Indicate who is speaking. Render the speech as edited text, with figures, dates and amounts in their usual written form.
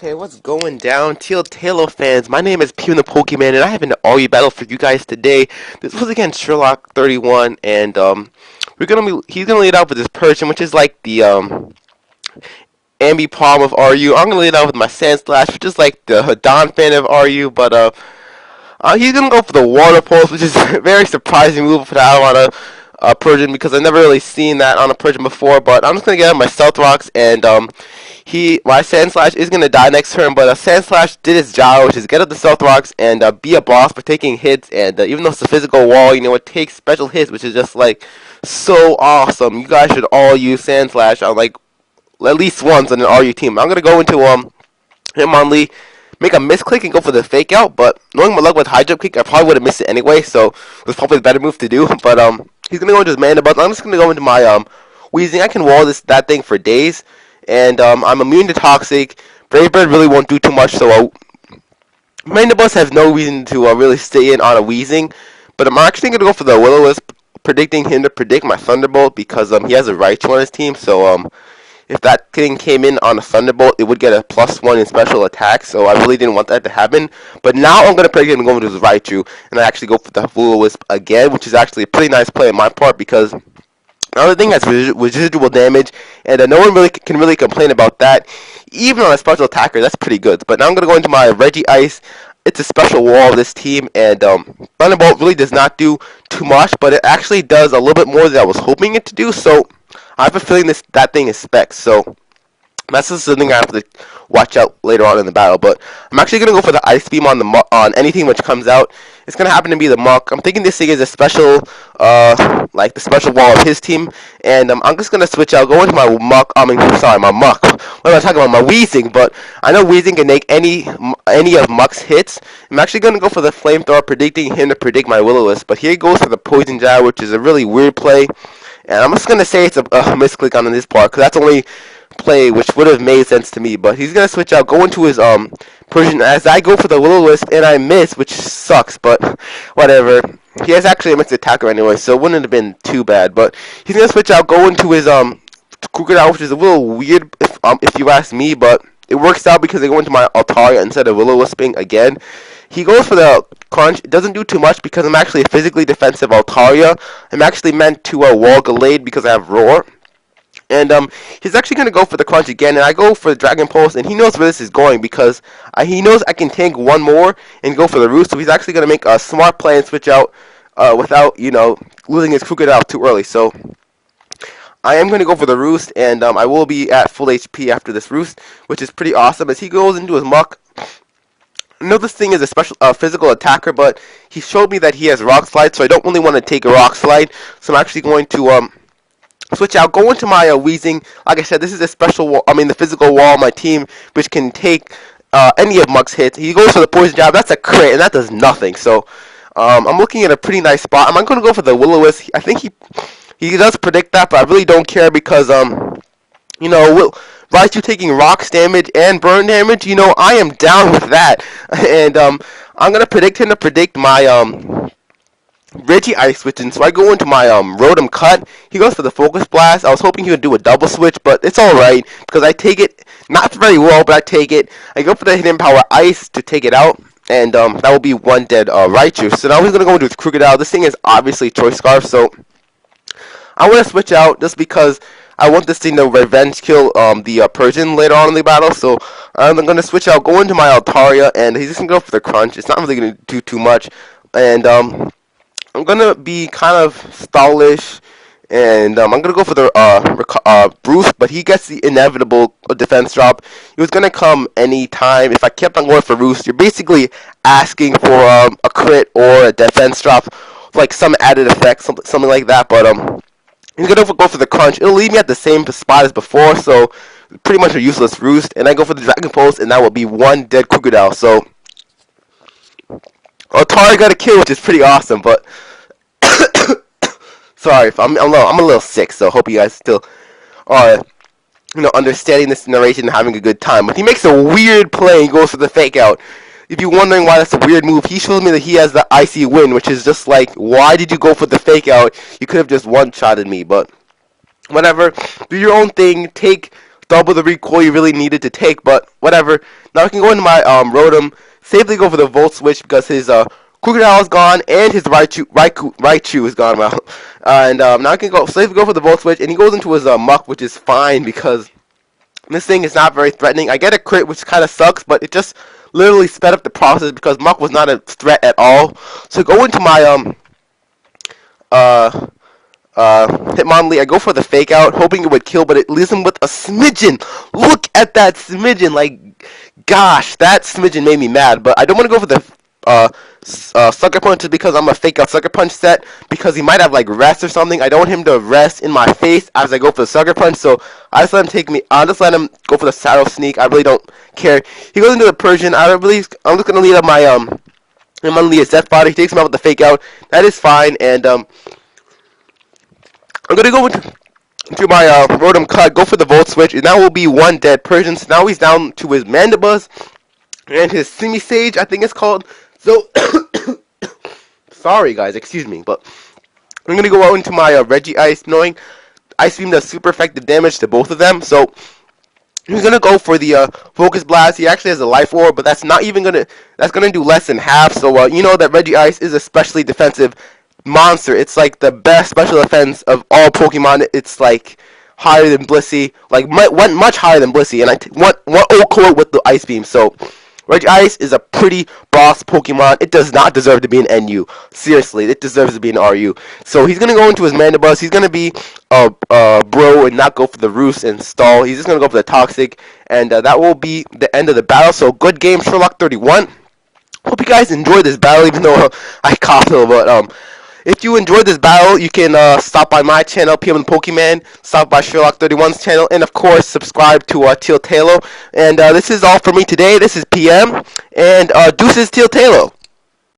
Speaker 1: Okay, what's going down, Talo fans? My name is PMThePokeman, and I have an all battle for you guys today. This was against Sherlock3one, and he's gonna lead out with his Persian, which is like the Ambi Palm of RU. I'm gonna lead out with my Sand Slash, which is like the Don fan of RU, but he's gonna go for the Water Pulse, which is a very surprising move for that on a Persian because I've never really seen that on a Persian before. But I'm just gonna get out my Stealth Rocks and my Sand Slash is gonna die next turn, but Sand Slash did its job, which is get up the Stealth Rocks and be a boss for taking hits. And even though it's a physical wall, it takes special hits, which is just like so awesome. You guys should all use Sand Slash on like at least once on an RU team. I'm gonna go into Hitmonlee, make a misclick and go for the fake out, but knowing my luck with high jump kick, I probably would have missed it anyway, so it was probably the better move to do. But he's gonna go into his mana buzz. I'm just gonna go into my Weezing. I can wall that thing for days, and I'm immune to toxic. Brave Bird really won't do too much, so mana buzz has no reason to really stay in on a Weezing. But I'm actually gonna go for the Will-O-Wisp, predicting him to predict my Thunderbolt because he has a Raichu on his team, so if that thing came in on a Thunderbolt, it would get a +1 in special attack, so I really didn't want that to happen. But now I'm going to predict him going to his Raichu, and I actually go for the Will-O-Wisp again, which is actually a pretty nice play on my part, because another thing has residual damage, and no one can really complain about that. Even on a special attacker, that's pretty good. But now I'm going to go into my Regice. It's a special wall of this team, and Thunderbolt really does not do too much, but it actually does a little bit more than I was hoping it to do, so I have a feeling that thing is specs, so that's just something I have to watch out later on in the battle. But I'm actually gonna go for the Ice Beam on anything which comes out. It's gonna happen to be the Muck. I'm thinking this thing is a special, like the special wall of his team, and I'm just gonna switch out, go into my Muck. My Muck. What am I talking about? My Weezing, but I know Weezing can make any of Muck's hits. I'm actually gonna go for the Flamethrower, predicting him to predict my Will-O-Wisp. But here he goes for the Poison Jab, which is a really weird play. And I'm just going to say it's a misclick on this part, because that's the only play which would have made sense to me. But he's going to switch out, go into his Persian, as I go for the Will-O-Wisp, and I miss, which sucks, but whatever. He has actually a mixed attacker anyway, so it wouldn't have been too bad. But he's going to switch out, go into his Crocodile, which is a little weird if you ask me, but it works out because they go into my Altaria instead of Will-O-Wisping again. He goes for the Crunch. It doesn't do too much because I'm actually a physically defensive Altaria. I'm actually meant to wall Gallade because I have Roar. And he's actually going to go for the Crunch again, and I go for the Dragon Pulse, and he knows where this is going because he knows I can tank one more and go for the Roost, so he's actually going to make a smart play and switch out without, losing his Crocodile too early. So I am going to go for the Roost, and I will be at full HP after this Roost, which is pretty awesome as he goes into his Muck. I know this thing is a special physical attacker, but he showed me that he has Rock Slide, so I don't really want to take a Rock Slide. So I'm actually going to switch out, go into my Weezing. Like I said, this is a special wall, the physical wall on my team, which can take any of Muck's hits. He goes for the Poison Jab, that's a crit, and that does nothing. So I'm looking at a pretty nice spot. I'm going to go for the Will-O-Wisp. I think he does predict that, but I really don't care because Raichu taking rocks damage and burn damage, I am down with that. And I'm going to predict him to predict my Regice switching. So I go into my Rotom Cut. He goes for the Focus Blast. I was hoping he would do a double switch, but it's alright because I take it, not very well, but I take it. I go for the Hidden Power Ice to take it out. And that will be one dead Raichu. So now he's going to go into his Crocodile. This thing is obviously Choice Scarf, so I want to switch out just because I want this thing to revenge kill the Persian later on in the battle. So I'm going to switch out, go into my Altaria, and he's just going to go for the Crunch. It's not really going to do too much. And I'm going to be kind of stallish, and I'm going to go for the Bruce, but he gets the inevitable defense drop. He was going to come anytime. If I kept on going for Roost, you're basically asking for a crit or a defense drop, like some added effect, something like that. But he's going to go for the Crunch. It'll leave me at the same spot as before, so pretty much a useless Roost. And I go for the Dragon Pulse, and that will be one dead Crocodile. So Altaria got a kill, which is pretty awesome, but sorry if I'm a little sick, so hope you guys still are understanding this narration and having a good time. But he makes a weird play and goes for the fake out. If you're wondering why that's a weird move, he shows me that he has the Icy Wind, which is just like, why did you go for the fake out? You could have just one-shotted me, but whatever. Do your own thing. Take double the recoil you really needed to take, but whatever. Now I can go into my Rotom, safely go for the Volt Switch because his Crocodile is gone and his Raichu is gone. Well, and now I can go safely go for the Volt Switch, and he goes into his Muck, which is fine because this thing is not very threatening. I get a crit, which kind of sucks, but it just literally sped up the process because Muck was not a threat at all. So go into my Hitmonlee. I go for the fake out, hoping it would kill, but it leaves him with a smidgen. Look at that smidgen. Like, gosh, that smidgen made me mad. But I don't want to go for the Sucker Punch just because I'm a fake out Sucker Punch set, because he might have like rest or something. I don't want him to rest in my face as I go for the Sucker Punch, so I just let him take me. I just let him go for the Saddle Sneak. I really don't care. He goes into the Persian. I'm just gonna lead up my Hitmonlee as Death Body. He takes him out with the fake out. That is fine, and I'm gonna go into my Rotom Cut, go for the Volt Switch, and that will be one dead Persian. So now he's down to his Mandibuzz and his Simisage, I think it's called. So, sorry guys, excuse me, but I'm gonna go out into my Regice, knowing Ice Beam does super effective damage to both of them. So he's gonna go for the Focus Blast. He actually has a Life Orb, but that's gonna do less than half. So you know that Regice is a specially defensive monster. It's like the best special defense of all Pokemon. It's like higher than Blissey, like much higher than Blissey, and I want Oko with the Ice Beam. So Regice is a pretty boss Pokemon. It does not deserve to be an NU. Seriously, it deserves to be an RU. So he's gonna go into his Mandibuzz. He's gonna be a bro and not go for the Roost and stall. He's just gonna go for the Toxic, and that will be the end of the battle. So good game, Sherlock3one. Hope you guys enjoyed this battle, even though I coughed a little. But if you enjoyed this battle, you can stop by my channel, PMThePokeman, stop by Sherlock3one's channel, and of course, subscribe to Teal Talo. And this is all for me today. This is PM, and deuces Teal Talo.